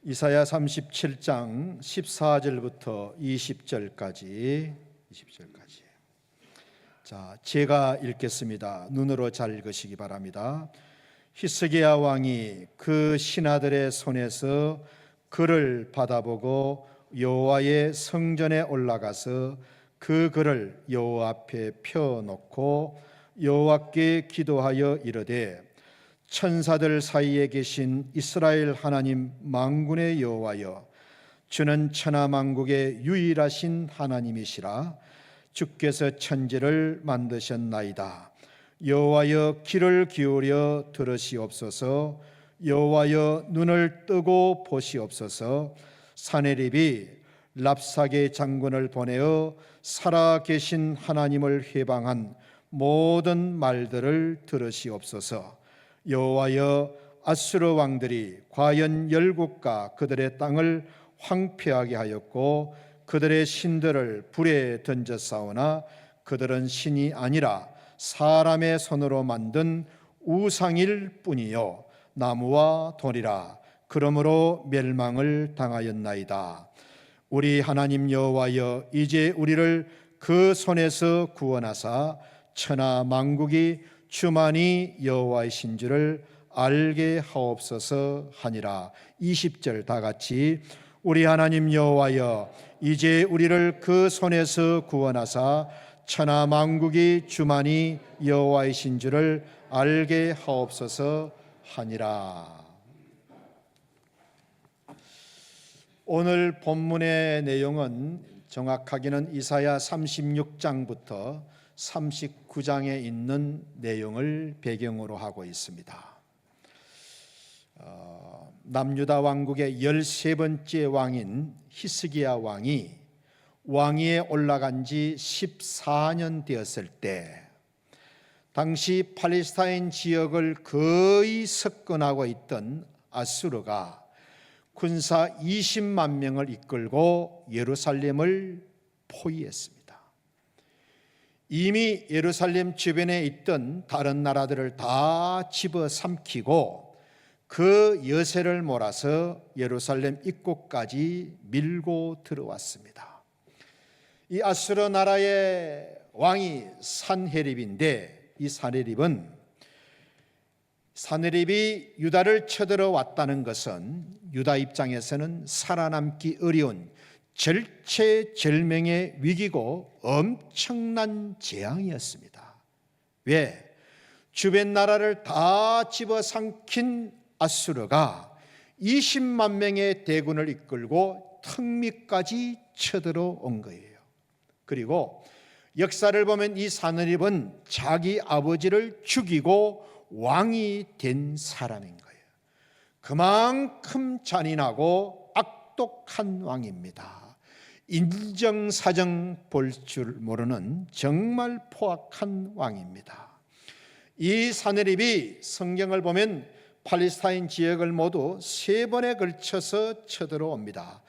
이사야 37장 14절부터 20절까지. 자, 제가 읽겠습니다. 눈으로 잘 읽으시기 바랍니다. 히스기야 왕이 그 신하들의 손에서 글을 받아보고 여호와의 성전에 올라가서 그 글을 여호와 앞에 펴놓고 여호와께 기도하여 이르되, 천사들 사이에 계신 이스라엘 하나님 만군의 여호와여, 주는 천하만국의 유일하신 하나님이시라. 주께서 천지를 만드셨나이다. 여호와여, 귀를 기울여 들으시옵소서. 여호와여, 눈을 뜨고 보시옵소서. 사네립이 랍사게 장군을 보내어 살아계신 하나님을 회방한 모든 말들을 들으시옵소서. 여호와여, 아수르 왕들이 과연 열국과 그들의 땅을 황폐하게 하였고 그들의 신들을 불에 던졌사오나 그들은 신이 아니라 사람의 손으로 만든 우상일 뿐이요 나무와 돌이라. 그러므로 멸망을 당하였나이다. 우리 하나님 여호와여, 이제 우리를 그 손에서 구원하사 천하 만국이 주만이 여호와이신 줄을 알게 하옵소서 하니라. 20절 다 같이. 우리 하나님 여호와여, 이제 우리를 그 손에서 구원하사 천하 만국이 주만이 여호와이신 줄을 알게 하옵소서 하니라. 오늘 본문의 내용은 정확하게는 이사야 36장부터 39장에 있는 내용을 배경으로 하고 있습니다. 남유다 왕국의 13번째 왕인 히스기야 왕이 왕위에 올라간 지 14년 되었을 때, 당시 팔레스타인 지역을 거의 석권하고 있던 아수르가 군사 20만 명을 이끌고 예루살렘을 포위했습니다. 이미 예루살렘 주변에 있던 다른 나라들을 다 집어삼키고 그 여세를 몰아서 예루살렘 입구까지 밀고 들어왔습니다. 이 아수르 나라의 왕이 산헤립인데, 이 산헤립이 유다를 쳐들어왔다는 것은 유다 입장에서는 살아남기 어려운 절체절명의 위기고 엄청난 재앙이었습니다. 왜? 주변 나라를 다 집어삼킨 아수르가 20만 명의 대군을 이끌고 턱 밑까지 쳐들어온 거예요. 그리고 역사를 보면 이 산헤립은 자기 아버지를 죽이고 왕이 된 사람인 거예요. 그만큼 잔인하고 악독한 왕입니다. 인정사정 볼 줄 모르는 정말 포악한 왕입니다. 이 산헤립이 성경을 보면 팔레스타인 지역을 모두 3번에 걸쳐서 쳐들어옵니다.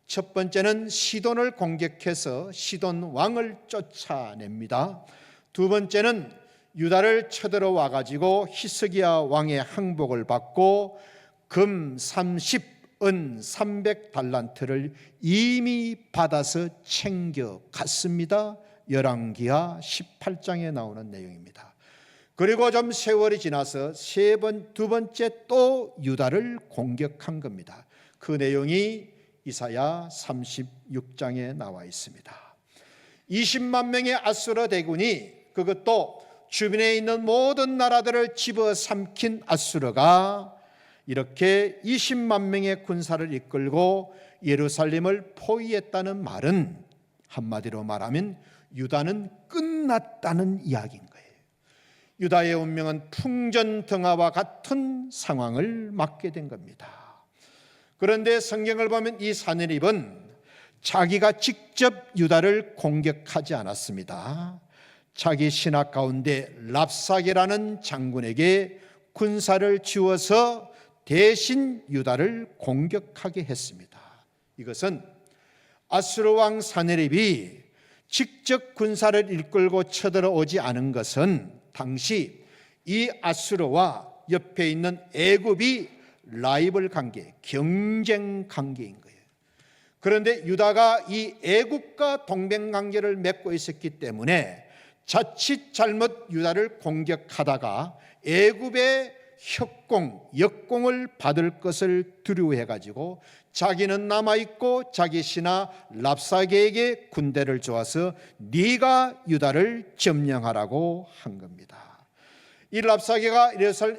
첫 번째는 시돈을 공격해서 시돈 왕을 쫓아냅니다. 두 번째는 유다를 쳐들어와 가지고 히스기야 왕의 항복을 받고 금 30, 은 300달란트를 이미 받아서 챙겨갔습니다. 열왕기하 18장에 나오는 내용입니다. 그리고 좀 세월이 지나서 두 번째 또 유다를 공격한 겁니다. 그 내용이 이사야 36장에 나와 있습니다. 20만 명의 아수르 대군이, 그것도 주변에 있는 모든 나라들을 집어삼킨 아수르가 이렇게 20만 명의 군사를 이끌고 예루살렘을 포위했다는 말은 한마디로 말하면 유다는 끝났다는 이야기인 거예요. 유다의 운명은 풍전등화와 같은 상황을 맞게 된 겁니다. 그런데 성경을 보면 이 산헤립은 자기가 직접 유다를 공격하지 않았습니다. 자기 신하 가운데 랍사게라는 장군에게 군사를 지워서 대신 유다를 공격하게 했습니다. 이것은 아수르 왕 산헤립이 직접 군사를 이끌고 쳐들어오지 않은 것은 당시 이 아수르와 옆에 있는 애굽이 라이벌 관계, 경쟁 관계인 거예요. 그런데 유다가 이 애굽과 동맹 관계를 맺고 있었기 때문에 자칫 잘못 유다를 공격하다가 애굽의 협공, 역공을 받을 것을 두려워해가지고 자기는 남아있고 자기 신하 랍사게에게 군대를 주어서 네가 유다를 점령하라고 한 겁니다. 이 랍사게가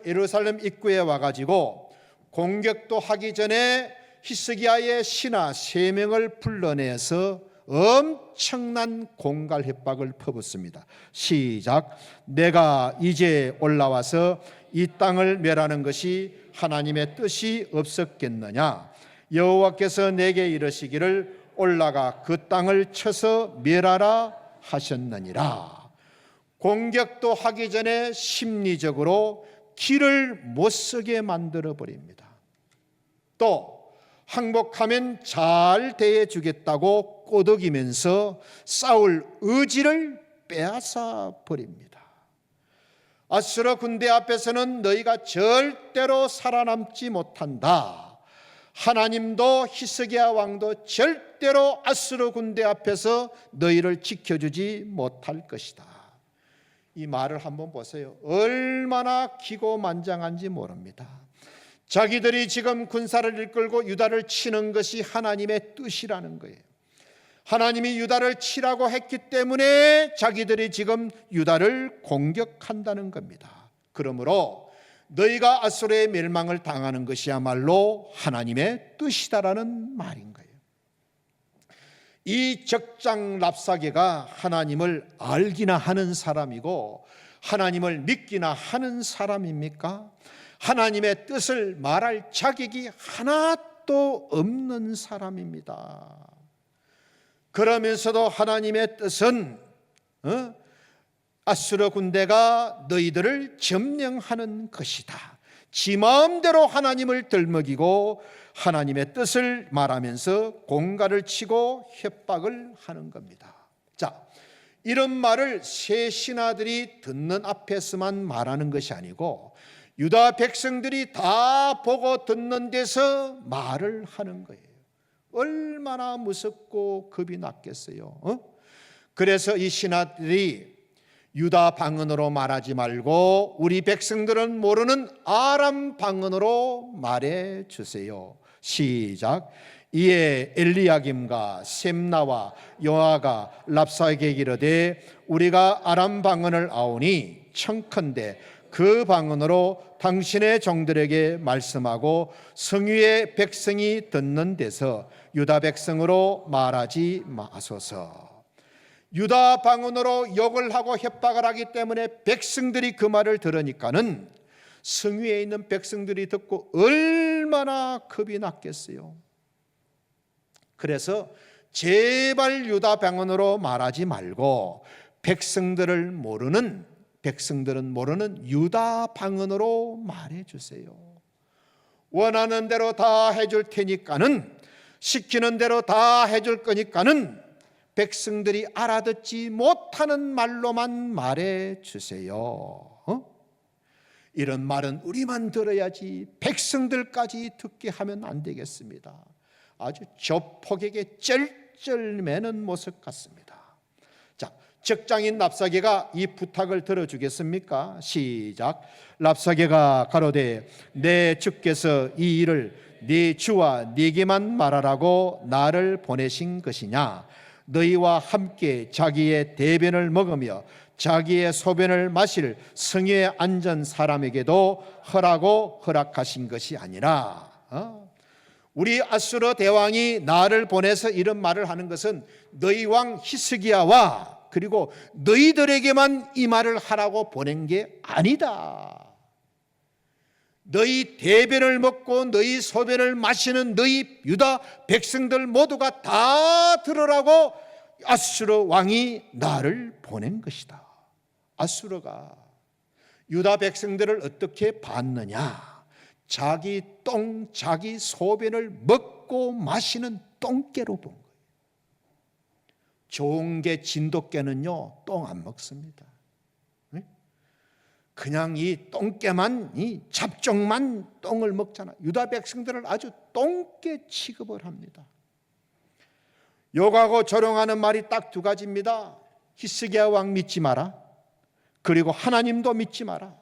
예루살렘 입구에 와가지고 공격도 하기 전에 히스기야의 신하 3명을 불러내서 엄청난 공갈 협박을 퍼붓습니다. 시작. 내가 이제 올라와서 이 땅을 멸하는 것이 하나님의 뜻이 없었겠느냐? 여호와께서 내게 이르시기를 올라가 그 땅을 쳐서 멸하라 하셨느니라. 공격도 하기 전에 심리적으로 길을 못 서게 만들어 버립니다. 또 항복하면 잘 대해주겠다고 꼬드기면서 싸울 의지를 빼앗아 버립니다. 아수르 군대 앞에서는 너희가 절대로 살아남지 못한다. 하나님도 히스기야 왕도 절대로 아수르 군대 앞에서 너희를 지켜주지 못할 것이다. 이 말을 한번 보세요. 얼마나 기고만장한지 모릅니다. 자기들이 지금 군사를 이끌고 유다를 치는 것이 하나님의 뜻이라는 거예요. 하나님이 유다를 치라고 했기 때문에 자기들이 지금 유다를 공격한다는 겁니다. 그러므로 너희가 아수르의 멸망을 당하는 것이야말로 하나님의 뜻이다라는 말인 거예요. 이 적장 랍사게가 하나님을 알기나 하는 사람이고 하나님을 믿기나 하는 사람입니까? 하나님의 뜻을 말할 자격이 하나도 없는 사람입니다. 그러면서도 하나님의 뜻은 아수르 군대가 너희들을 점령하는 것이다. 지 마음대로 하나님을 들먹이고 하나님의 뜻을 말하면서 공갈을 치고 협박을 하는 겁니다. 자, 이런 말을 세 신하들이 듣는 앞에서만 말하는 것이 아니고 유다 백성들이 다 보고 듣는 데서 말을 하는 거예요. 얼마나 무섭고 겁이 났겠어요. 그래서 이 신하들이 유다 방언으로 말하지 말고 우리 백성들은 모르는 아람 방언으로 말해 주세요. 시작. 이에 엘리야김과 셈나와 요아가 랍사게에게 이르되 우리가 아람 방언을 아오니 청컨대 그 방언으로 당신의 종들에게 말씀하고 성유의 백성이 듣는 데서 유다 백성으로 말하지 마소서. 유다 방언으로 욕을 하고 협박을 하기 때문에 백성들이 그 말을 들으니까는 성유에 있는 백성들이 듣고 얼마나 겁이 났겠어요. 그래서 제발 유다 방언으로 말하지 말고 백성들은 모르는 유다 방언으로 말해 주세요. 원하는 대로 다 해줄 테니까는, 시키는 대로 다 해줄 거니까는 백성들이 알아듣지 못하는 말로만 말해 주세요. 이런 말은 우리만 들어야지 백성들까지 듣게 하면 안 되겠습니다. 아주 조폭에게 쩔쩔매는 모습 같습니다. 자, 적장인 랍사게가 이 부탁을 들어주겠습니까? 시작. 랍사게가 가로되 내 주께서 이 일을 네 주와 네게만 말하라고 나를 보내신 것이냐? 너희와 함께 자기의 대변을 먹으며 자기의 소변을 마실 성에 앉은 사람에게도 허라고 허락하신 것이 아니라, 우리 아수르 대왕이 나를 보내서 이런 말을 하는 것은 너희 왕 히스기야와 그리고 너희들에게만 이 말을 하라고 보낸 게 아니다. 너희 대변을 먹고 너희 소변을 마시는 너희 유다 백성들 모두가 다 들으라고 아수르 왕이 나를 보낸 것이다. 아수르가 유다 백성들을 어떻게 봤느냐? 자기 똥, 자기 소변을 먹고 마시는 똥개로 본 거예요. 좋은 개 진돗개는요 똥 안 먹습니다. 그냥 이 똥개만, 이 잡종만 똥을 먹잖아. 유다 백성들을 아주 똥개 취급을 합니다. 욕하고 조롱하는 말이 딱 두 가지입니다. 히스기야 왕 믿지 마라. 그리고 하나님도 믿지 마라.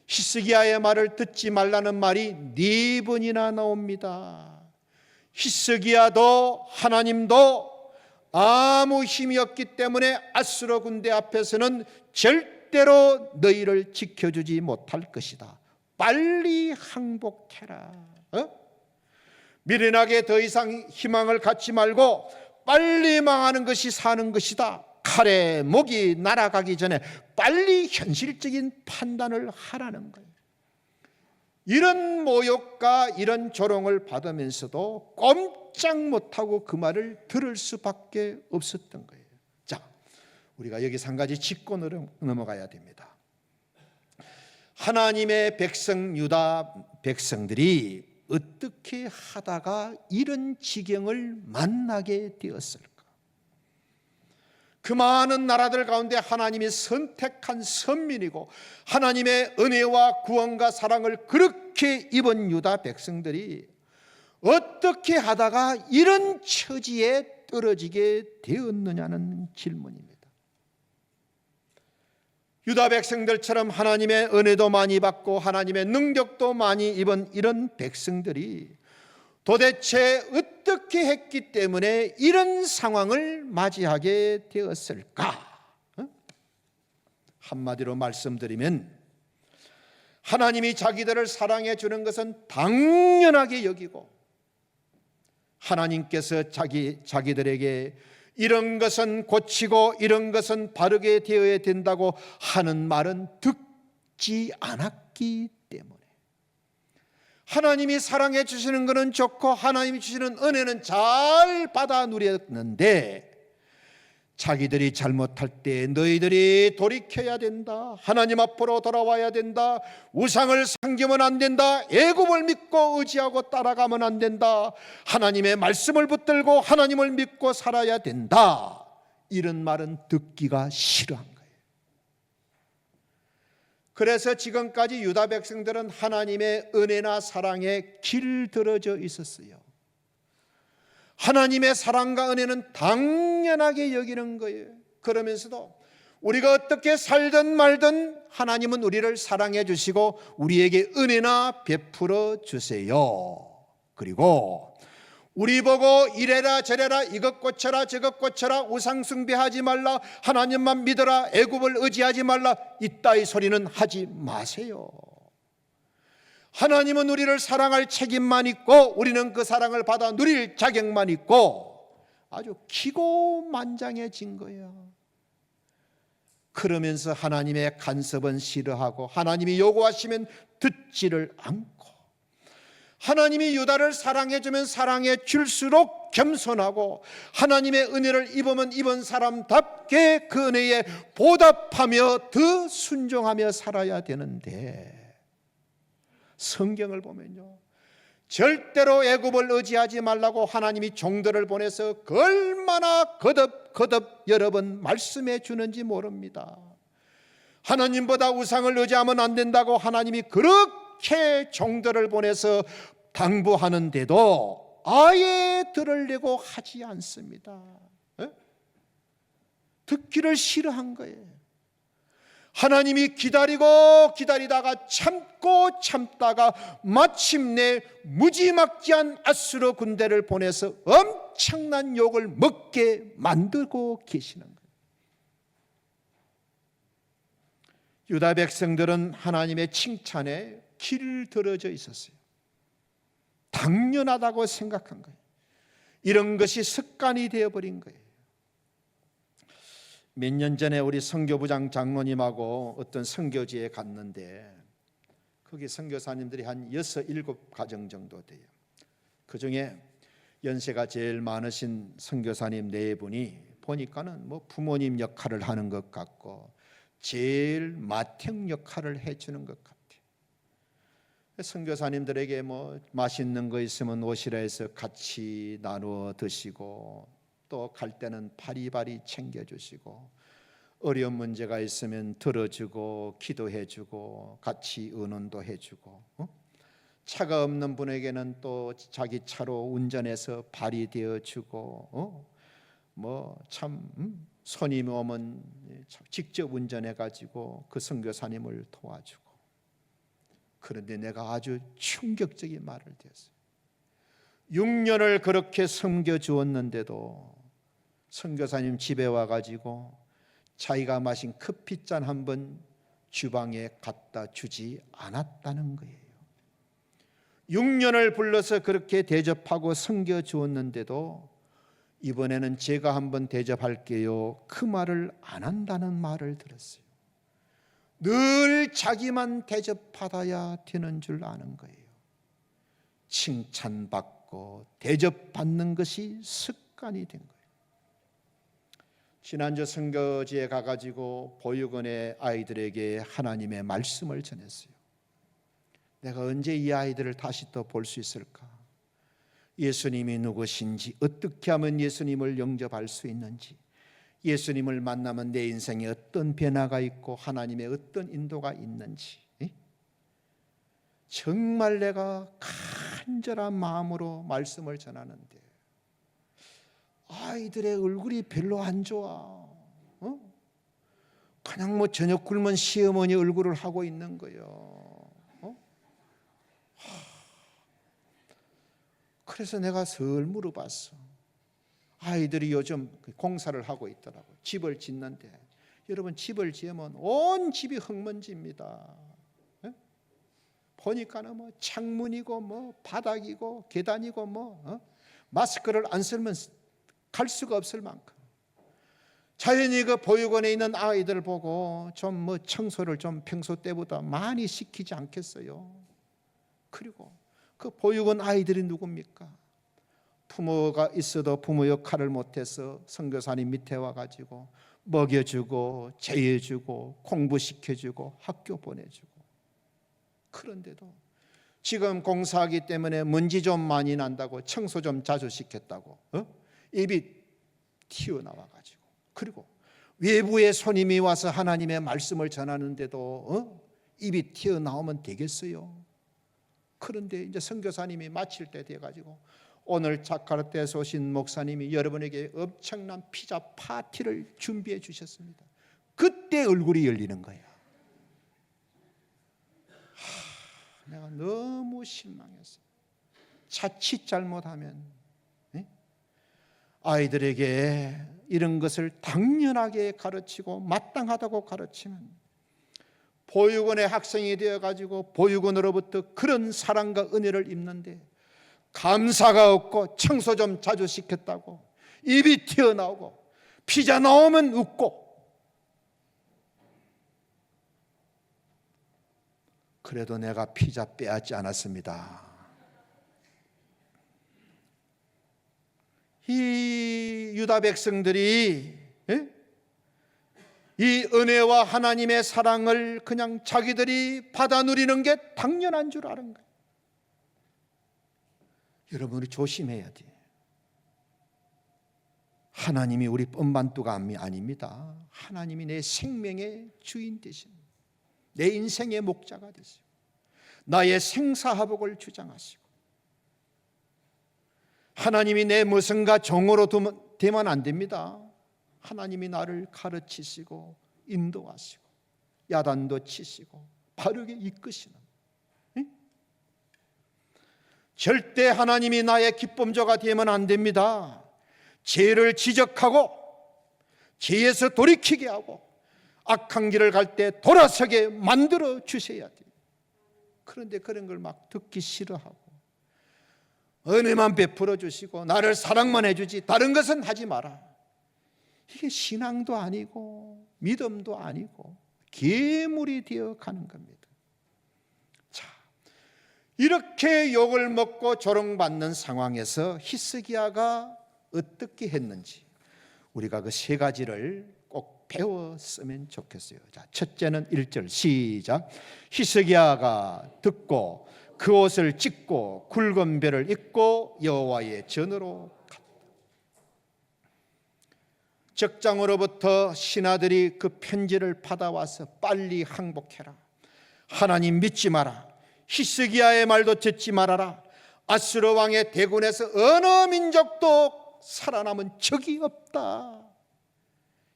히스기야의 말을 듣지 말라는 말이 4번이나 나옵니다. 히스기야도 하나님도 아무 힘이 없기 때문에 아수르 군대 앞에서는 절대로 너희를 지켜주지 못할 것이다. 빨리 항복해라. 미련하게 더 이상 희망을 갖지 말고 빨리 망하는 것이 사는 것이다. 칼에 목이 날아가기 전에 빨리 현실적인 판단을 하라는 거예요. 이런 모욕과 이런 조롱을 받으면서도 꼼짝 못하고 그 말을 들을 수밖에 없었던 거예요. 자, 우리가 여기서 한 가지 짚고 넘어가야 됩니다. 하나님의 백성 유다 백성들이 어떻게 하다가 이런 지경을 만나게 되었을까? 그 많은 나라들 가운데 하나님이 선택한 선민이고 하나님의 은혜와 구원과 사랑을 그렇게 입은 유다 백성들이 어떻게 하다가 이런 처지에 떨어지게 되었느냐는 질문입니다. 유다 백성들처럼 하나님의 은혜도 많이 받고 하나님의 능력도 많이 입은 이런 백성들이 도대체 어떻게 했기 때문에 이런 상황을 맞이하게 되었을까? 한마디로 말씀드리면 하나님이 자기들을 사랑해 주는 것은 당연하게 여기고 하나님께서 자기들에게 이런 것은 고치고 이런 것은 바르게 되어야 된다고 하는 말은 듣지 않았기 때문에 하나님이 사랑해 주시는 것은 좋고 하나님이 주시는 은혜는 잘 받아 누렸는데 자기들이 잘못할 때 너희들이 돌이켜야 된다. 하나님 앞으로 돌아와야 된다. 우상을 섬기면 안 된다. 애굽을 믿고 의지하고 따라가면 안 된다. 하나님의 말씀을 붙들고 하나님을 믿고 살아야 된다. 이런 말은 듣기가 싫어한 거예요. 그래서 지금까지 유다 백성들은 하나님의 은혜나 사랑에 길들어져 있었어요. 하나님의 사랑과 은혜는 당연하게 여기는 거예요. 그러면서도 우리가 어떻게 살든 말든 하나님은 우리를 사랑해 주시고 우리에게 은혜나 베풀어 주세요. 그리고 우리 보고 이래라 저래라 이것 고쳐라 저것 고쳐라 우상 숭배하지 말라 하나님만 믿어라 애굽을 의지하지 말라 이따위 소리는 하지 마세요. 하나님은 우리를 사랑할 책임만 있고 우리는 그 사랑을 받아 누릴 자격만 있고 아주 기고만장해진 거예요. 그러면서 하나님의 간섭은 싫어하고 하나님이 요구하시면 듣지를 않고 하나님이 유다를 사랑해 주면 사랑해 줄수록 겸손하고 하나님의 은혜를 입으면 입은 사람답게 그 은혜에 보답하며 더 순종하며 살아야 되는데 성경을 보면요 절대로 애굽을 의지하지 말라고 하나님이 종들을 보내서 얼마나 거듭 여러 번 말씀해 주는지 모릅니다. 하나님보다 우상을 의지하면 안 된다고 하나님이 그렇게 종들을 보내서 당부하는데도 아예 들으려고 하지 않습니다. 듣기를 싫어한 거예요. 하나님이 기다리다가 참다가 마침내 무지막지한 아수르 군대를 보내서 엄청난 욕을 먹게 만들고 계시는 거예요. 유다 백성들은 하나님의 칭찬에 길들어져 있었어요. 당연하다고 생각한 거예요. 이런 것이 습관이 되어버린 거예요. 몇 년 전에 우리 선교부장 장로님하고 어떤 선교지에 갔는데 거기 선교사님들이 한 6, 7가정 정도 돼요. 그중에 연세가 제일 많으신 선교사님 4분이 보니까는 뭐 부모님 역할을 하는 것 같고 제일 맏형 역할을 해주는 것 같아요. 선교사님들에게 뭐 맛있는 거 있으면 오시라 해서 같이 나누어 드시고 또 갈 때는 바리바리 챙겨주시고 어려운 문제가 있으면 들어주고 기도해주고 같이 의논도 해주고, 차가 없는 분에게는 또 자기 차로 운전해서 발휘되어주고, 손님 오면 직접 운전해가지고 그 선교사님을 도와주고. 그런데 내가 아주 충격적인 말을 들었어요. 6년을 그렇게 섬겨주었는데도 선교사님 집에 와가지고 자기가 마신 커피잔 한 번 주방에 갖다 주지 않았다는 거예요. 6년을 불러서 그렇게 대접하고 섬겨주었는데도 이번에는 제가 한번 대접할게요, 그 말을 안 한다는 말을 들었어요. 늘 자기만 대접받아야 되는 줄 아는 거예요. 칭찬받고 대접받는 것이 습관이 된 거예요. 지난주 선교지에 가가지고 보육원의 아이들에게 하나님의 말씀을 전했어요. 내가 언제 이 아이들을 다시 또 볼 수 있을까? 예수님이 누구신지, 어떻게 하면 예수님을 영접할 수 있는지, 예수님을 만나면 내 인생에 어떤 변화가 있고 하나님의 어떤 인도가 있는지, 정말 내가 간절한 마음으로 말씀을 전하는데 아이들의 얼굴이 별로 안 좋아. 그냥 저녁 굶은 시어머니 얼굴을 하고 있는 거예요. 그래서 내가 설 물어봤어. 아이들이 요즘 공사를 하고 있더라고요. 집을 짓는데, 여러분 집을 지으면 온 집이 흙먼지입니다. 보니까는 창문이고 바닥이고 계단이고 마스크를 안 쓰면 갈 수가 없을 만큼. 자연히 그 보육원에 있는 아이들 보고 좀 청소를 좀 평소 때보다 많이 시키지 않겠어요? 그리고 그 보육원 아이들이 누굽니까? 부모가 있어도 부모 역할을 못해서 선교사님 밑에 와가지고 먹여주고 재해주고 공부시켜주고 학교 보내주고. 그런데도 지금 공사하기 때문에 먼지 좀 많이 난다고 청소 좀 자주 시켰다고 입이 튀어나와가지고, 그리고 외부의 손님이 와서 하나님의 말씀을 전하는데도 입이 튀어나오면 되겠어요? 그런데 이제 선교사님이 마칠 때 돼가지고 오늘 자카르타에서 오신 목사님이 여러분에게 엄청난 피자 파티를 준비해 주셨습니다. 그때 얼굴이 열리는 거야. 내가 너무 실망했어요. 자칫 잘못하면 아이들에게 이런 것을 당연하게 가르치고 마땅하다고 가르치면 보육원의 학생이 되어가지고 보육원으로부터 그런 사랑과 은혜를 입는데 감사가 없고 청소 좀 자주 시켰다고 입이 튀어나오고 피자 나오면 웃고. 그래도 내가 피자 빼앗지 않았습니다. 이 유다 백성들이 이 은혜와 하나님의 사랑을 그냥 자기들이 받아 누리는 게 당연한 줄 아는 거예요. 여러분이 조심해야 돼요. 하나님이 우리 뻔반뚜가 아닙니다. 하나님이 내 생명의 주인 되십니다. 내 인생의 목자가 되시고 나의 생사화복을 주장하시고, 하나님이 내 무슨가 종으로 되면 안 됩니다. 하나님이 나를 가르치시고 인도하시고 야단도 치시고 바르게 이끄시는, 절대 하나님이 나의 기쁨조가 되면 안 됩니다. 죄를 지적하고 죄에서 돌이키게 하고 악한 길을 갈 때 돌아서게 만들어 주셔야 돼요. 그런데 그런 걸 막 듣기 싫어하고 은혜만 베풀어 주시고 나를 사랑만 해주지 다른 것은 하지 마라. 이게 신앙도 아니고 믿음도 아니고 괴물이 되어 가는 겁니다. 자, 이렇게 욕을 먹고 조롱받는 상황에서 히스기야가 어떻게 했는지 우리가 그 세 가지를 꼭 배웠으면 좋겠어요. 자, 첫째는 1절 시작. 히스기야가 듣고 그 옷을 찢고 굵은 벨을 입고 여호와의 전으로 갔다. 적장으로부터 신하들이 그 편지를 받아와서 빨리 항복해라, 하나님 믿지 마라, 히스기야의 말도 듣지 말아라, 아수르 왕의 대군에서 어느 민족도 살아남은 적이 없다.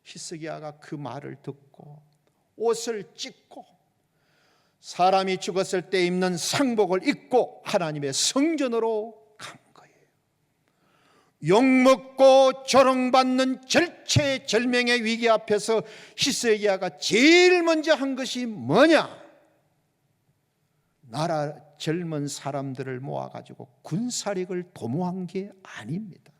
히스기야가 그 말을 듣고 옷을 찢고 사람이 죽었을 때 입는 상복을 입고 하나님의 성전으로 간 거예요. 욕먹고 조롱받는 절체절명의 위기 앞에서 히스기야가 제일 먼저 한 것이 뭐냐? 나라 젊은 사람들을 모아가지고 군사력을 도모한 게 아닙니다.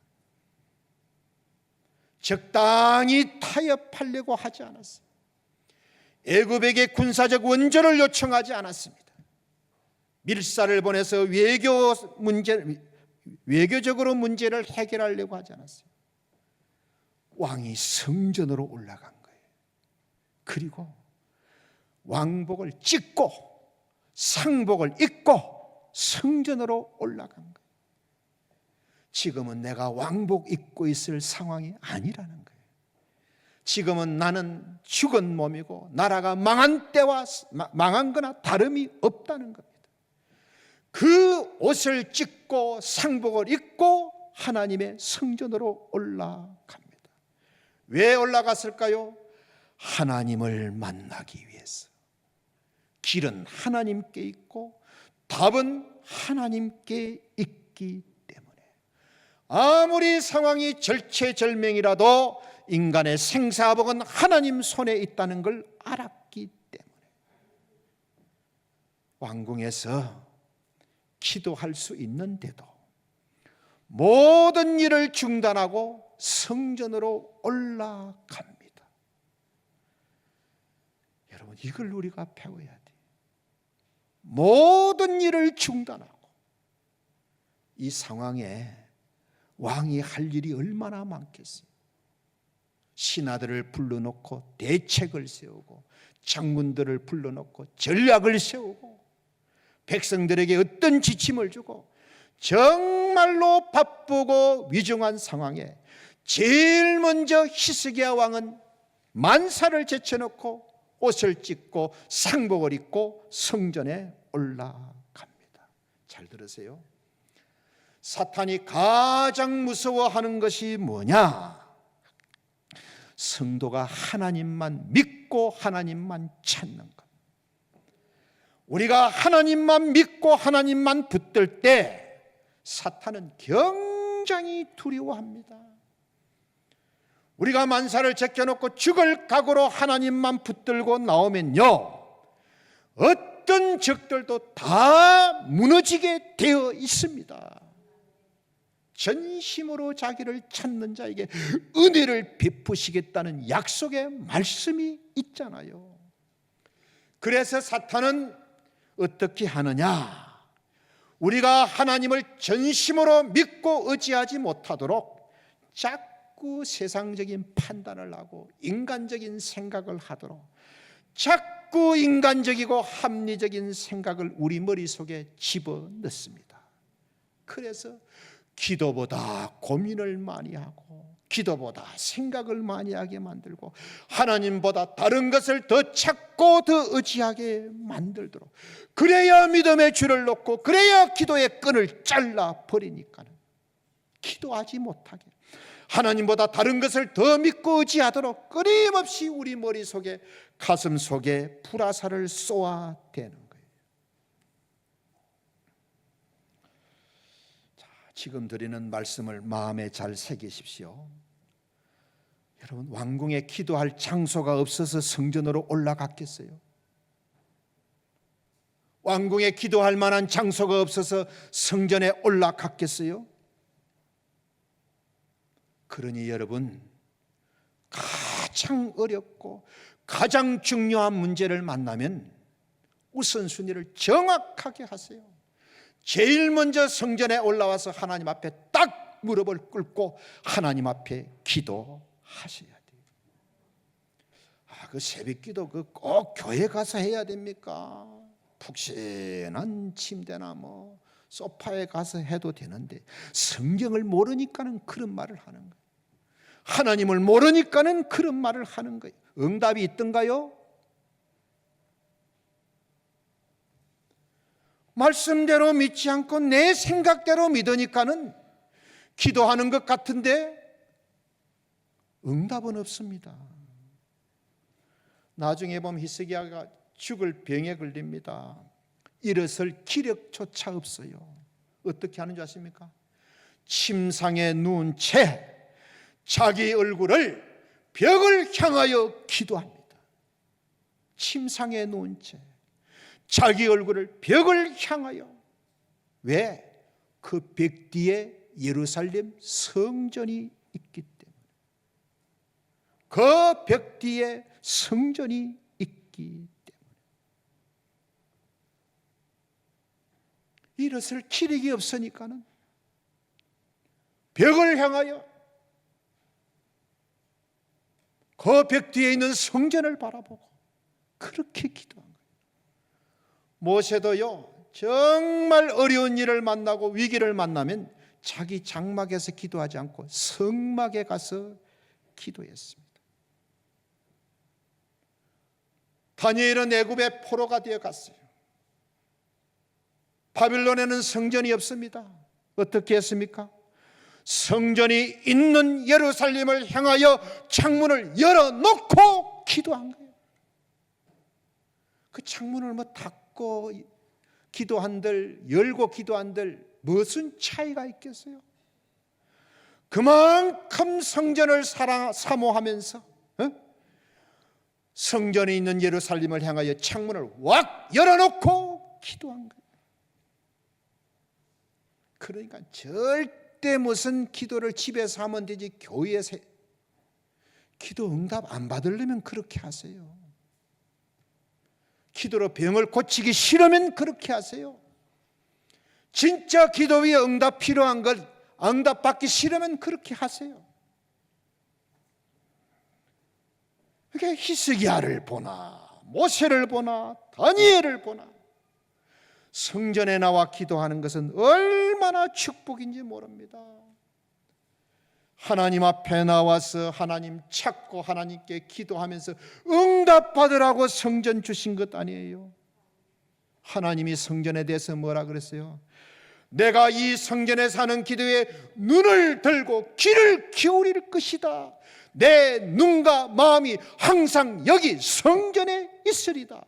적당히 타협하려고 하지 않았어요. 애굽에게 군사적 원조를 요청하지 않았습니다. 밀사를 보내서 외교적으로 문제를 해결하려고 하지 않았어요. 왕이 성전으로 올라간 거예요. 그리고 왕복을 찢고 상복을 입고 성전으로 올라간 거예요. 지금은 내가 왕복 입고 있을 상황이 아니라는 거예요. 지금은 나는 죽은 몸이고 나라가 망한 때와 망한 거나 다름이 없다는 겁니다. 그 옷을 찢고 상복을 입고 하나님의 성전으로 올라갑니다. 왜 올라갔을까요? 하나님을 만나기 위해서. 길은 하나님께 있고 답은 하나님께 있기 때문에 아무리 상황이 절체절명이라도 인간의 생사복은 하나님 손에 있다는 걸 알았기 때문에 왕궁에서 기도할 수 있는데도 모든 일을 중단하고 성전으로 올라갑니다. 여러분, 이걸 우리가 배워야 돼요. 모든 일을 중단하고 이 상황에 왕이 할 일이 얼마나 많겠어요. 신하들을 불러놓고 대책을 세우고 장군들을 불러놓고 전략을 세우고 백성들에게 어떤 지침을 주고 정말로 바쁘고 위중한 상황에 제일 먼저 히스기야 왕은 만사를 제쳐놓고 옷을 찢고 상복을 입고 성전에 올라갑니다. 잘 들으세요. 사탄이 가장 무서워하는 것이 뭐냐? 성도가 하나님만 믿고 하나님만 찾는 것. 우리가 하나님만 믿고 하나님만 붙들 때 사탄은 굉장히 두려워합니다. 우리가 만사를 제껴놓고 죽을 각오로 하나님만 붙들고 나오면요, 어떤 적들도 다 무너지게 되어 있습니다. 전심으로 자기를 찾는 자에게 은혜를 베푸시겠다는 약속의 말씀이 있잖아요. 그래서 사탄은 어떻게 하느냐? 우리가 하나님을 전심으로 믿고 의지하지 못하도록 자꾸 세상적인 판단을 하고 인간적인 생각을 하도록 자꾸 인간적이고 합리적인 생각을 우리 머릿속에 집어넣습니다. 그래서 기도보다 고민을 많이 하고 기도보다 생각을 많이 하게 만들고 하나님보다 다른 것을 더 찾고 더 의지하게 만들도록, 그래야 믿음의 줄을 놓고 그래야 기도의 끈을 잘라버리니까 기도하지 못하게 하나님보다 다른 것을 더 믿고 의지하도록 끊임없이 우리 머릿속에 가슴속에 불화살을 쏘아대는 거예요. 지금 드리는 말씀을 마음에 잘 새기십시오. 여러분, 왕궁에 기도할 장소가 없어서 성전으로 올라갔겠어요? 왕궁에 기도할 만한 장소가 없어서 성전에 올라갔겠어요? 그러니 여러분, 가장 어렵고 가장 중요한 문제를 만나면 우선순위를 정확하게 하세요. 제일 먼저 성전에 올라와서 하나님 앞에 딱 무릎을 꿇고 하나님 앞에 기도하셔야 돼요. 그 새벽기도 꼭 교회 가서 해야 됩니까? 푹신한 침대나 소파에 가서 해도 되는데 성경을 모르니까는 그런 말을 하는 거예요. 하나님을 모르니까는 그런 말을 하는 거예요. 응답이 있던가요? 말씀대로 믿지 않고 내 생각대로 믿으니까는 기도하는 것 같은데 응답은 없습니다. 나중에 보면 히스기야가 죽을 병에 걸립니다. 일어설 기력조차 없어요. 어떻게 하는 줄 아십니까? 침상에 누운 채 자기 얼굴을 벽을 향하여 기도합니다. 침상에 누운 채 자기 얼굴을 벽을 향하여. 왜? 그 벽 뒤에 예루살렘 성전이 있기 때문에. 그 벽 뒤에 성전이 있기 때문에. 일어설 기력이 없으니까는 벽을 향하여 그 벽 뒤에 있는 성전을 바라보고 그렇게 기도한 거예요. 모세도요, 정말 어려운 일을 만나고 위기를 만나면 자기 장막에서 기도하지 않고 성막에 가서 기도했습니다. 다니엘은 애굽의 포로가 되어 갔어요. 바빌론에는 성전이 없습니다. 어떻게 했습니까? 성전이 있는 예루살렘을 향하여 창문을 열어놓고 기도한 거예요. 그 창문을 뭐 닫고 기도한들 열고 기도한들 무슨 차이가 있겠어요? 그만큼 성전을 사모하면서 성전이 있는 예루살렘을 향하여 창문을 확 열어놓고 기도한 거예요. 그러니까 절대 무슨 기도를 집에서 하면 되지 교회에서 기도 응답 안 받으려면 그렇게 하세요. 기도로 병을 고치기 싫으면 그렇게 하세요. 진짜 기도 위에 응답 필요한 걸 응답 받기 싫으면 그렇게 하세요. 그게 히스기야를 보나 모세를 보나 다니엘을 보나 성전에 나와 기도하는 것은 얼마나 축복인지 모릅니다. 하나님 앞에 나와서 하나님 찾고 하나님께 기도하면서 응답받으라고 성전 주신 것 아니에요. 하나님이 성전에 대해서 뭐라 그랬어요? 내가 이 성전에 사는 기도에 눈을 들고 귀를 기울일 것이다. 내 눈과 마음이 항상 여기 성전에 있으리다.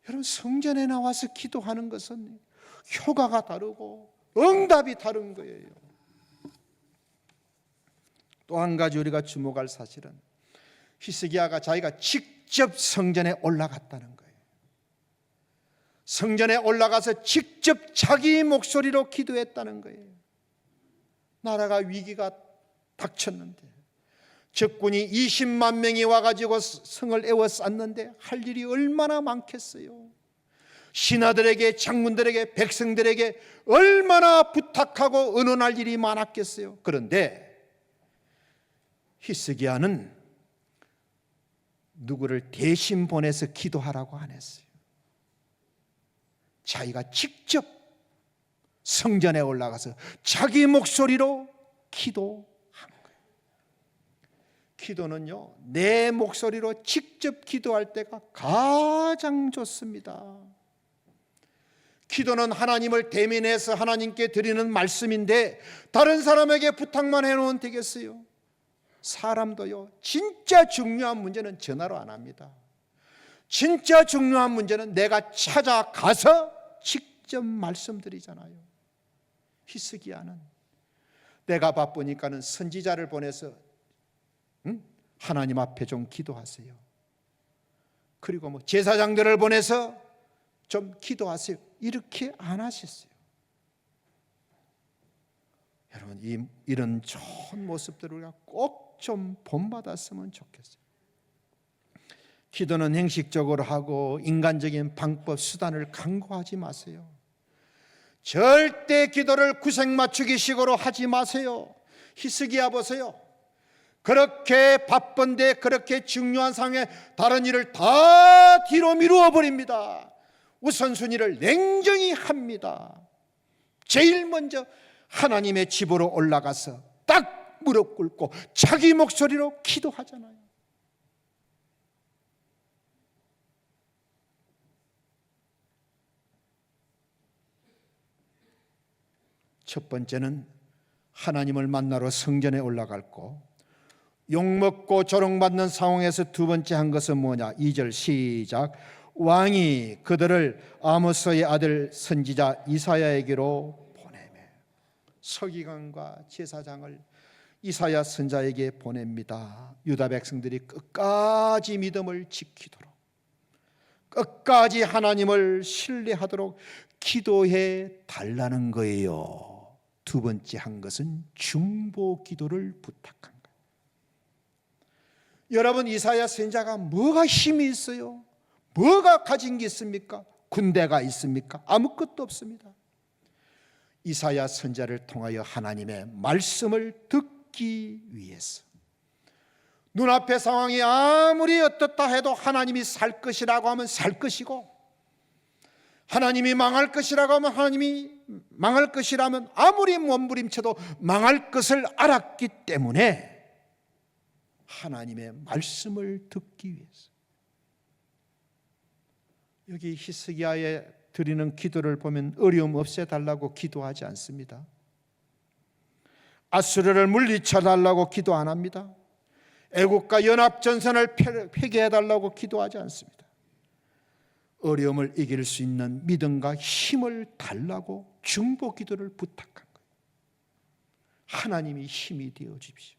여러분, 성전에 나와서 기도하는 것은 효과가 다르고 응답이 다른 거예요. 또 한 가지 우리가 주목할 사실은 히스기야가 자기가 직접 성전에 올라갔다는 거예요. 성전에 올라가서 직접 자기 목소리로 기도했다는 거예요. 나라가 위기가 닥쳤는데 적군이 20만 명이 와가지고 성을 에워쌌는데 할 일이 얼마나 많겠어요. 신하들에게, 장군들에게, 백성들에게 얼마나 부탁하고 의논할 일이 많았겠어요. 그런데 히스기야는 누구를 대신 보내서 기도하라고 안 했어요. 자기가 직접 성전에 올라가서 자기 목소리로 기도한 거예요. 기도는요, 내 목소리로 직접 기도할 때가 가장 좋습니다. 기도는 하나님을 대면해서 하나님께 드리는 말씀인데 다른 사람에게 부탁만 해놓으면 되겠어요? 사람도요, 진짜 중요한 문제는 전화로 안 합니다. 진짜 중요한 문제는 내가 찾아가서 직접 말씀드리잖아요. 히스기야는 내가 바쁘니까는 선지자를 보내서 하나님 앞에 좀 기도하세요. 그리고 뭐 제사장들을 보내서 좀 기도하세요. 이렇게 안 하셨어요. 여러분, 이런 좋은 모습들을 우리가 꼭 좀 본받았으면 좋겠어요. 기도는 형식적으로 하고 인간적인 방법, 수단을 강구하지 마세요. 절대 기도를 구색 맞추기식으로 하지 마세요. 히스기야 보세요. 그렇게 바쁜데 그렇게 중요한 상황에 다른 일을 다 뒤로 미루어 버립니다. 우선순위를 냉정히 합니다. 제일 먼저 하나님의 집으로 올라가서 딱 무릎 꿇고 자기 목소리로 기도하잖아요. 첫 번째는 하나님을 만나러 성전에 올라갔고, 욕먹고 조롱받는 상황에서 두 번째 한 것은 뭐냐? 2절 시작. 왕이 그들을 아모스의 아들 선지자 이사야에게로 보내매. 서기관과 제사장을 이사야 선자에게 보냅니다. 유다 백성들이 끝까지 믿음을 지키도록, 끝까지 하나님을 신뢰하도록 기도해 달라는 거예요. 두 번째 한 것은 중보 기도를 부탁한 거예요. 여러분, 이사야 선지자가 뭐가 힘이 있어요? 뭐가 가진 게 있습니까? 군대가 있습니까? 아무것도 없습니다. 이사야 선지자를 통하여 하나님의 말씀을 듣기 위해서, 눈앞의 상황이 아무리 어떻다 해도 하나님이 살 것이라고 하면 살 것이고, 하나님이 망할 것이라고 하면 하나님이 망할 것이라면 아무리 몸부림쳐도 망할 것을 알았기 때문에 하나님의 말씀을 듣기 위해서. 여기 히스기야에 드리는 기도를 보면 어려움 없애달라고 기도하지 않습니다. 아수르를 물리쳐달라고 기도 안 합니다. 애국과 연합전선을 폐기해달라고 기도하지 않습니다. 어려움을 이길 수 있는 믿음과 힘을 달라고 중보 기도를 부탁한 거예요. 하나님이 힘이 되어 주십시오.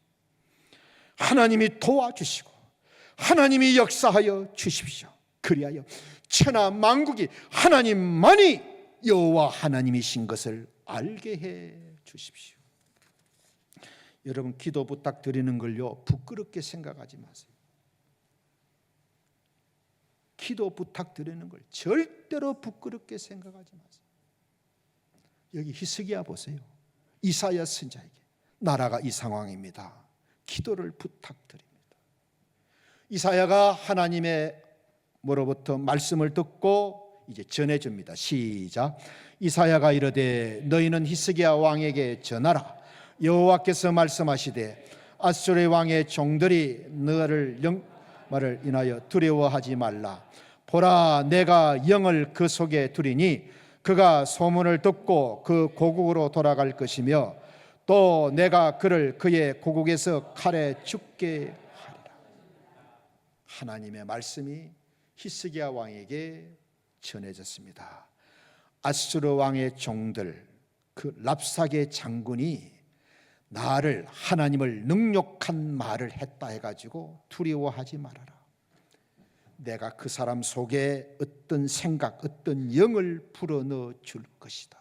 하나님이 도와주시고 하나님이 역사하여 주십시오. 그리하여 천하 만국이 하나님만이 여호와 하나님이신 것을 알게 해 주십시오. 여러분, 기도 부탁드리는 걸요 부끄럽게 생각하지 마세요. 기도 부탁드리는 걸 절대로 부끄럽게 생각하지 마세요. 여기 히스기야 보세요. 이사야 선지자에게 나라가 이 상황입니다. 기도를 부탁드립니다. 이사야가 하나님의 뭐로부터 말씀을 듣고 이제 전해줍니다. 시작. 이사야가 이르되 너희는 히스기야 왕에게 전하라. 여호와께서 말씀하시되 아수르의 왕의 종들이 너를 말을 인하여 두려워하지 말라. 보라, 내가 영을 그 속에 두리니 그가 소문을 듣고 그 고국으로 돌아갈 것이며 또 내가 그를 그의 고국에서 칼에 죽게 하리라. 하나님의 말씀이 히스기야 왕에게 전해졌습니다. 아수르 왕의 종들, 그 랍사게 장군이 나를, 하나님을 능욕한 말을 했다 해가지고 두려워하지 말아라. 내가 그 사람 속에 어떤 생각, 어떤 영을 불어넣어 줄 것이다.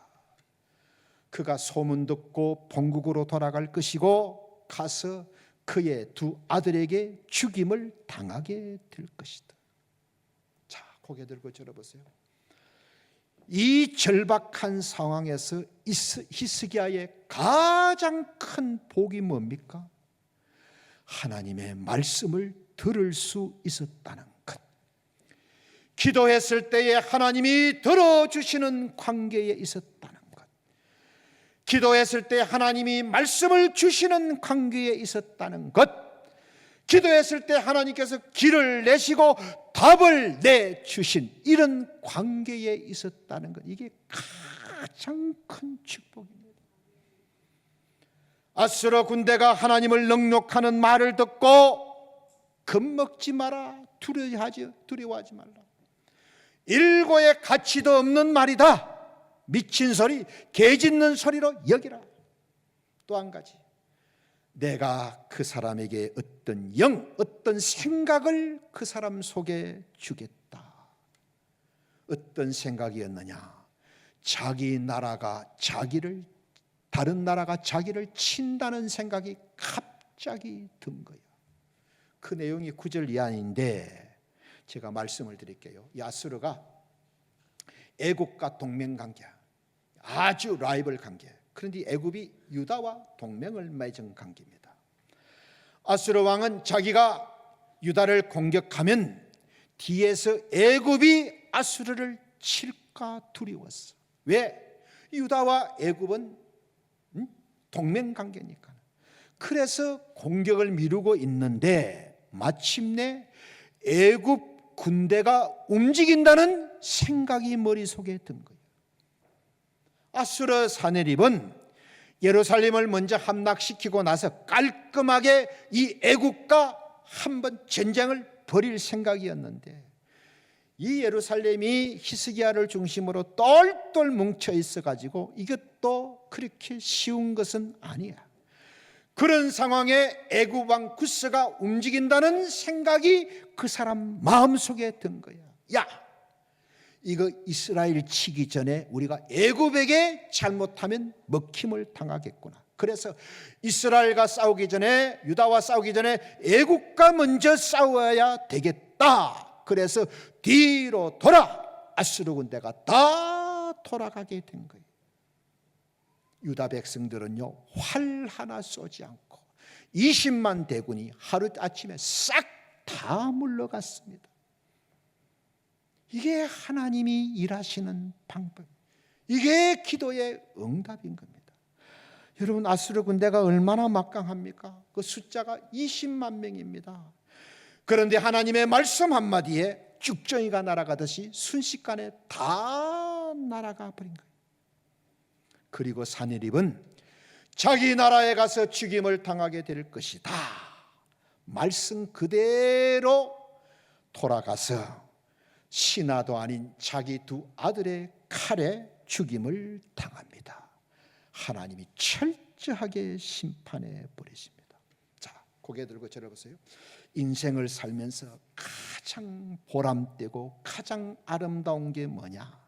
그가 소문 듣고 본국으로 돌아갈 것이고 가서 그의 두 아들에게 죽임을 당하게 될 것이다. 자, 고개 들고 들어보세요. 이 절박한 상황에서 히스기야의 가장 큰 복이 뭡니까? 하나님의 말씀을 들을 수 있었다는 것. 기도했을 때에 하나님이 들어주시는 관계에 있었다는 것. 기도했을 때 하나님이 말씀을 주시는 관계에 있었다는 것. 기도했을 때 하나님께서 길을 내시고 답을 내주신 이런 관계에 있었다는 것. 이게 가장 큰 축복입니다. 아수르 군대가 하나님을 능욕하는 말을 듣고 겁먹지 마라, 두려워하지 말라. 일고의 가치도 없는 말이다. 미친 소리, 개 짖는 소리로 여기라. 또 한 가지, 내가 그 사람에게 어떤 영, 어떤 생각을 그 사람 속에 주겠다. 어떤 생각이었느냐? 자기 나라가 자기를, 다른 나라가 자기를 친다는 생각이 갑자기 든 거예요. 그 내용이 9절 이하인데 제가 말씀을 드릴게요. 이 아수르가 애국과 동맹관계야. 아주 라이벌 관계. 그런데 애굽이 유다와 동맹을 맺은 관계입니다. 아수르 왕은 자기가 유다를 공격하면 뒤에서 애굽이 아수르를 칠까 두려웠어. 왜? 유다와 애굽은 동맹 관계니까. 그래서 공격을 미루고 있는데 마침내 애굽 군대가 움직인다는 생각이 머릿속에 든 거예요. 아수르 사네립은 예루살렘을 먼저 함락시키고 나서 깔끔하게 이 애국과 한번 전쟁을 벌일 생각이었는데, 이 예루살렘이 히스기야를 중심으로 똘똘 뭉쳐 있어 가지고 이것도 그렇게 쉬운 것은 아니야. 그런 상황에 애굽 왕 구스가 움직인다는 생각이 그 사람 마음속에 든 거야. 야, 이거 이스라엘 치기 전에 우리가 애굽에게 잘못하면 먹힘을 당하겠구나. 그래서 이스라엘과 싸우기 전에, 유다와 싸우기 전에 애굽과 먼저 싸워야 되겠다. 그래서 뒤로 돌아 아수르 군대가 다 돌아가게 된 거예요. 유다 백성들은요, 활 하나 쏘지 않고 20만 대군이 하루 아침에 싹 다 물러갔습니다. 이게 하나님이 일하시는 방법, 이게 기도의 응답인 겁니다. 여러분, 아수르 군대가 얼마나 막강합니까? 그 숫자가 20만 명입니다. 그런데 하나님의 말씀 한마디에 쭉정이가 날아가듯이 순식간에 다 날아가 버린 거예요. 그리고 사네립은 자기 나라에 가서 죽임을 당하게 될 것이다, 말씀 그대로 돌아가서 신하도 아닌 자기 두 아들의 칼에 죽임을 당합니다. 하나님이 철저하게 심판해 버리십니다. 자, 고개 들고 저러보세요. 인생을 살면서 가장 보람되고 가장 아름다운 게 뭐냐?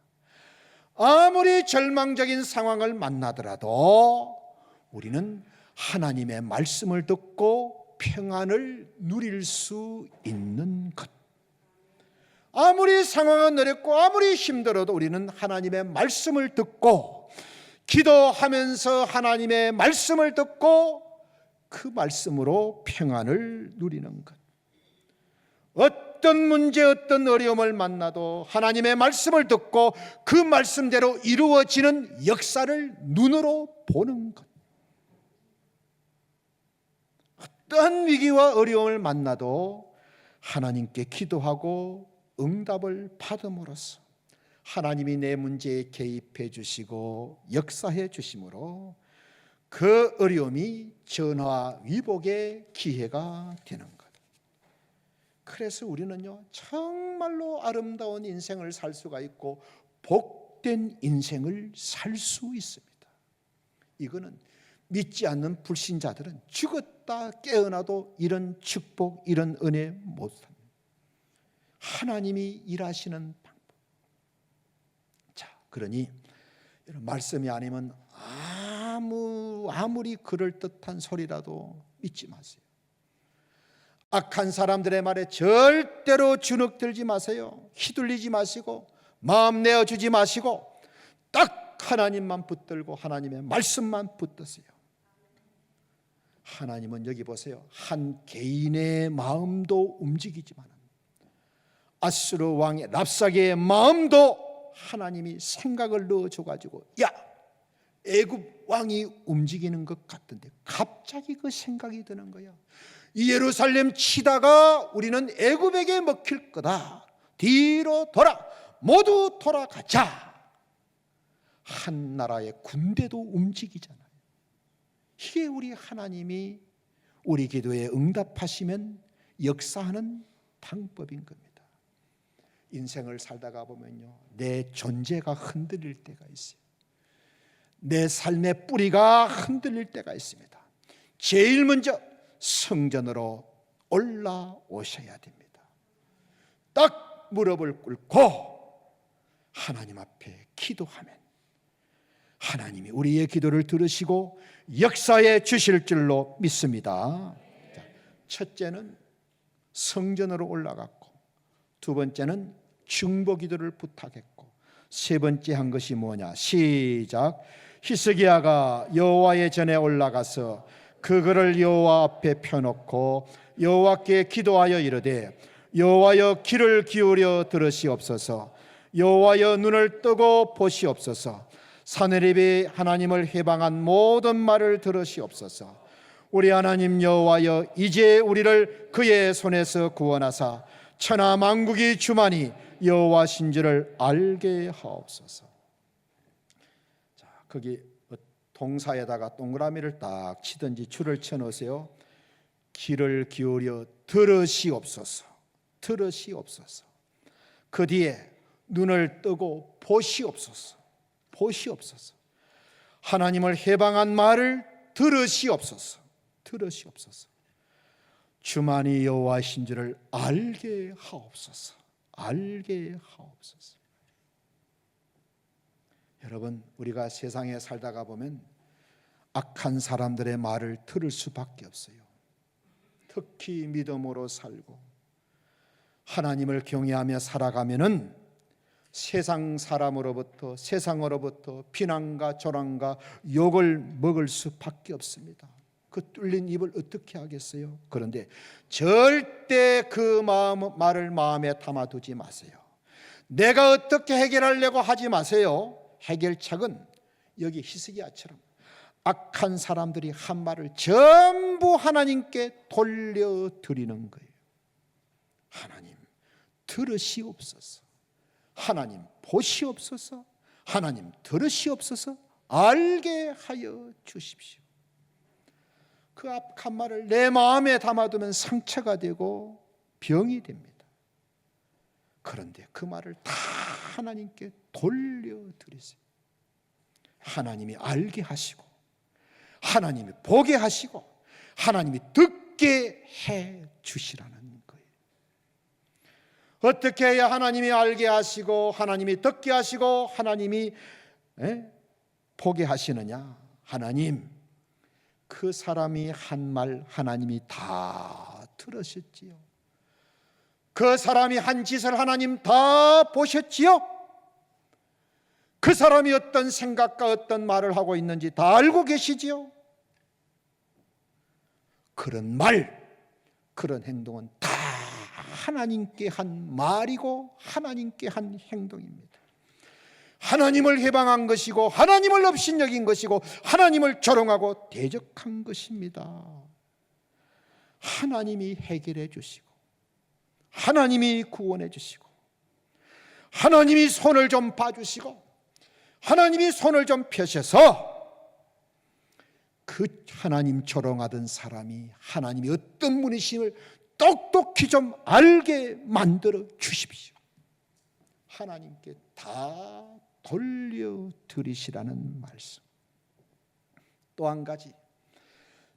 아무리 절망적인 상황을 만나더라도 우리는 하나님의 말씀을 듣고 평안을 누릴 수 있는 것. 아무리 상황은 어렵고 아무리 힘들어도 우리는 하나님의 말씀을 듣고, 기도하면서 하나님의 말씀을 듣고 그 말씀으로 평안을 누리는 것. 어떤 문제, 어떤 어려움을 만나도 하나님의 말씀을 듣고 그 말씀대로 이루어지는 역사를 눈으로 보는 것. 어떤 위기와 어려움을 만나도 하나님께 기도하고 응답을 받음으로써 하나님이 내 문제에 개입해 주시고 역사해 주심으로 그 어려움이 전화위복의 기회가 되는 것. 그래서 우리는요, 정말로 아름다운 인생을 살 수가 있고 복된 인생을 살 수 있습니다. 이거는 믿지 않는 불신자들은 죽었다 깨어나도 이런 축복, 이런 은혜 못합니다. 하나님이 일하시는 방법. 자, 그러니 말씀이 아니면 아무리 그럴듯한 소리라도 믿지 마세요. 악한 사람들의 말에 절대로 주눅들지 마세요. 휘둘리지 마시고 마음 내어주지 마시고 딱 하나님만 붙들고 하나님의 말씀만 붙드세요. 하나님은 여기 보세요. 한 개인의 마음도 움직이지만 아수르 왕의 랍사게의 마음도 하나님이 생각을 넣어줘가지고, 야, 애굽 왕이 움직이는 것 같은데 갑자기 그 생각이 드는 거야. 이 예루살렘 치다가 우리는 애굽에게 먹힐 거다. 뒤로 돌아, 모두 돌아가자. 한 나라의 군대도 움직이잖아요. 이게 우리 하나님이 우리 기도에 응답하시면 역사하는 방법인 겁니다. 인생을 살다가 보면요, 내 존재가 흔들릴 때가 있어요. 내 삶의 뿌리가 흔들릴 때가 있습니다. 제일 먼저 성전으로 올라오셔야 됩니다. 딱 무릎을 꿇고 하나님 앞에 기도하면 하나님이 우리의 기도를 들으시고 역사해 주실 줄로 믿습니다. 첫째는 성전으로 올라갔고, 두 번째는 중보기도를 부탁했고, 세 번째 한 것이 뭐냐? 시작. 히스기야가 여호와의 전에 올라가서 그거를 여호와 앞에 펴놓고 여호와께 기도하여 이르되, 여호와여 귀를 기울여 들으시옵소서. 여호와여 눈을 뜨고 보시옵소서. 사내립이 하나님을 해방한 모든 말을 들으시옵소서. 우리 하나님 여호와여, 이제 우리를 그의 손에서 구원하사 천하 만국이 주만이 여호와신 줄을 알게 하옵소서. 자, 거기 동사에다가 동그라미를 딱 치든지 줄을 쳐 놓으세요. 귀를 기울여 들으시옵소서. 들으시옵소서. 그 뒤에 눈을 뜨고 보시옵소서. 보시옵소서. 하나님을 해방한 말을 들으시옵소서. 들으시옵소서. 주만이 여호와신 줄을 알게 하옵소서. 알게 하옵소서. 여러분, 우리가 세상에 살다가 보면 악한 사람들의 말을 들을 수밖에 없어요. 특히 믿음으로 살고 하나님을 경외하며 살아가면은 세상 사람으로부터, 세상으로부터 비난과 조롱과 욕을 먹을 수밖에 없습니다. 그 뚫린 입을 어떻게 하겠어요? 그런데 절대 그 말을 마음에 담아두지 마세요. 내가 어떻게 해결하려고 하지 마세요. 해결책은 여기 히스기야처럼 악한 사람들이 한 말을 전부 하나님께 돌려드리는 거예요. 하나님 들으시옵소서. 하나님 보시옵소서. 하나님 들으시옵소서. 알게 하여 주십시오. 그 악한 말을 내 마음에 담아두면 상처가 되고 병이 됩니다. 그런데 그 말을 다 하나님께 돌려드리세요. 하나님이 알게 하시고 하나님이 보게 하시고 하나님이 듣게 해 주시라는 거예요. 어떻게 해야 하나님이 알게 하시고 하나님이 듣게 하시고 하나님이 보게 하시느냐? 하나님, 그 사람이 한 말 하나님이 다 들으셨지요. 그 사람이 한 짓을 하나님 다 보셨지요. 그 사람이 어떤 생각과 어떤 말을 하고 있는지 다 알고 계시지요. 그런 말, 그런 행동은 다 하나님께 한 말이고 하나님께 한 행동입니다. 하나님을 해방한 것이고 하나님을 업신여긴 것이고 하나님을 조롱하고 대적한 것입니다. 하나님이 해결해 주시고 하나님이 구원해 주시고 하나님이 손을 좀 봐주시고 하나님이 손을 좀 펴셔서 그 하나님 조롱하던 사람이 하나님이 어떤 분이심을 똑똑히 좀 알게 만들어 주십시오. 하나님께 다 돌려드리시라는 말씀. 또 한 가지,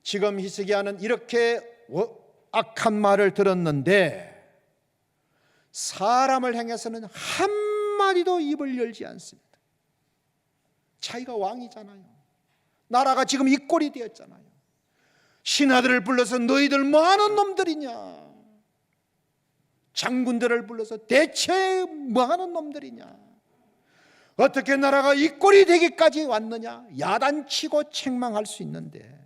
지금 히스기야는 이렇게 악한 말을 들었는데 사람을 향해서는 한마디도 입을 열지 않습니다. 자기가 왕이잖아요. 나라가 지금 이 꼴이 되었잖아요. 신하들을 불러서 너희들 뭐하는 놈들이냐, 장군들을 불러서 대체 뭐하는 놈들이냐, 어떻게 나라가 이 꼴이 되기까지 왔느냐, 야단치고 책망할 수 있는데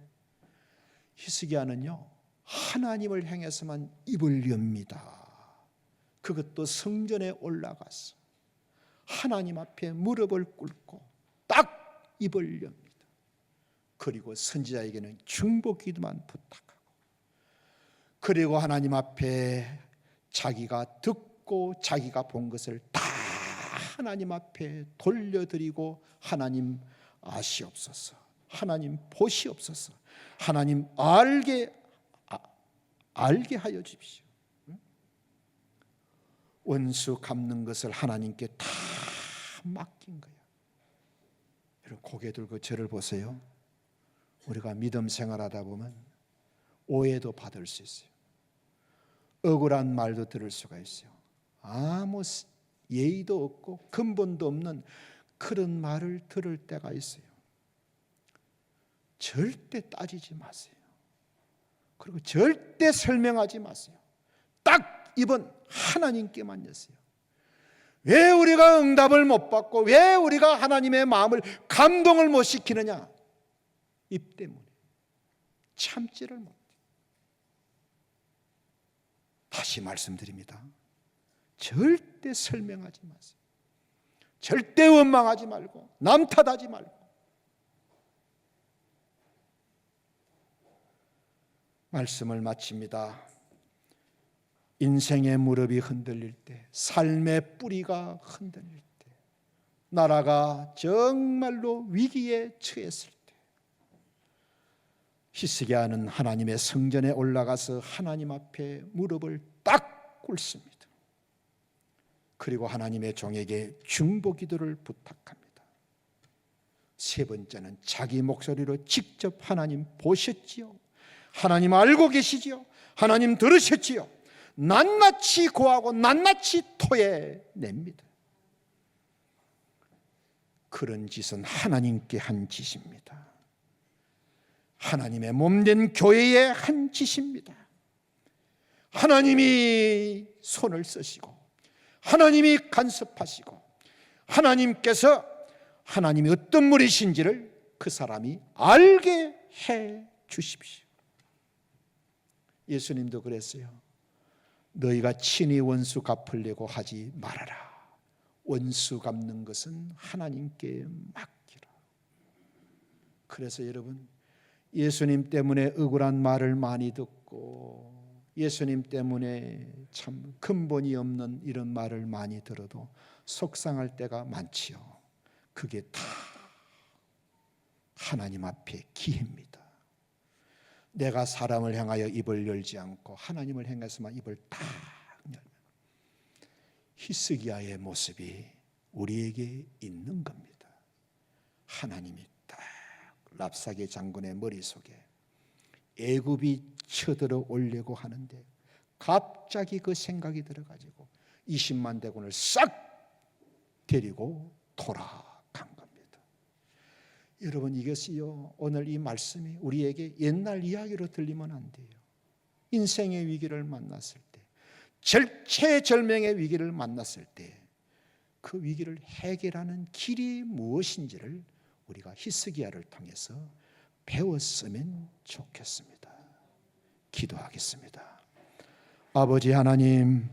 히스기야는요 하나님을 향해서만 입을 엽니다. 그것도 성전에 올라가서 하나님 앞에 무릎을 꿇고 딱 입을 엽니다. 그리고 선지자에게는 중보 기도만 부탁하고, 그리고 하나님 앞에 자기가 듣고 자기가 본 것을 다 하나님 앞에 돌려드리고, 하나님 아시옵소서, 하나님 보시옵소서, 하나님 알게 하여 주십시오. 원수 갚는 것을 하나님께 다 맡긴 거예요. 여러분 고개 들고 저를 보세요. 우리가 믿음 생활하다 보면 오해도 받을 수 있어요. 억울한 말도 들을 수가 있어요. 아무 예의도 없고 근본도 없는 그런 말을 들을 때가 있어요. 절대 따지지 마세요. 그리고 절대 설명하지 마세요. 딱 입은 하나님께만 여세요. 왜 우리가 응답을 못 받고 왜 우리가 하나님의 마음을 감동을 못 시키느냐? 입 때문에 참지를 못해요. 다시 말씀드립니다. 절대 설명하지 마세요. 절대 원망하지 말고 남 탓하지 말고. 말씀을 마칩니다. 인생의 무릎이 흔들릴 때, 삶의 뿌리가 흔들릴 때, 나라가 정말로 위기에 처했을 때, 히스기야는 하나님의 성전에 올라가서 하나님 앞에 무릎을 딱 꿇습니다. 그리고 하나님의 종에게 중보기도를 부탁합니다. 세 번째는 자기 목소리로 직접 하나님 보셨지요? 하나님 알고 계시지요? 하나님 들으셨지요? 낱낱이 고하고 낱낱이 토해냅니다. 그런 짓은 하나님께 한 짓입니다. 하나님의 몸된 교회의 한 짓입니다. 하나님이 손을 쓰시고 하나님이 간섭하시고 하나님께서 하나님이 어떤 분이신지를 그 사람이 알게 해 주십시오. 예수님도 그랬어요. 너희가 친히 원수 갚으려고 하지 말아라. 원수 갚는 것은 하나님께 맡기라. 그래서 여러분, 예수님 때문에 억울한 말을 많이 듣고 예수님 때문에 참 근본이 없는 이런 말을 많이 들어도 속상할 때가 많지요. 그게 다 하나님 앞에 기회입니다. 내가 사람을 향하여 입을 열지 않고 하나님을 향해서만 입을 딱 열면 히스기야의 모습이 우리에게 있는 겁니다. 하나님이 딱 랍사게 장군의 머릿속에 애굽이 쳐들어 오려고 하는데 갑자기 그 생각이 들어가지고 20만 대군을 싹 데리고 돌아간 겁니다. 여러분, 이것이요, 오늘 이 말씀이 우리에게 옛날 이야기로 들리면 안 돼요. 인생의 위기를 만났을 때, 절체절명의 위기를 만났을 때 그 위기를 해결하는 길이 무엇인지를 우리가 히스기야를 통해서 배웠으면 좋겠습니다. 기도하겠습니다. 아버지 하나님,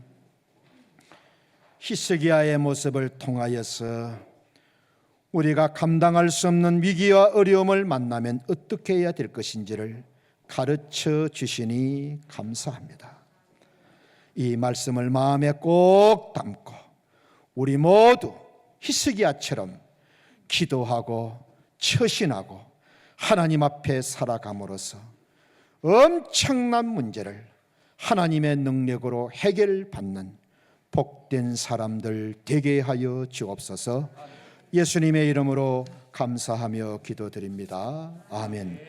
히스기야의 모습을 통하여서 우리가 감당할 수 없는 위기와 어려움을 만나면 어떻게 해야 될 것인지를 가르쳐 주시니 감사합니다. 이 말씀을 마음에 꼭 담고 우리 모두 히스기야처럼 기도하고 처신하고 하나님 앞에 살아감으로써 엄청난 문제를 하나님의 능력으로 해결받는 복된 사람들 되게 하여 주옵소서. 예수님의 이름으로 감사하며 기도드립니다. 아멘.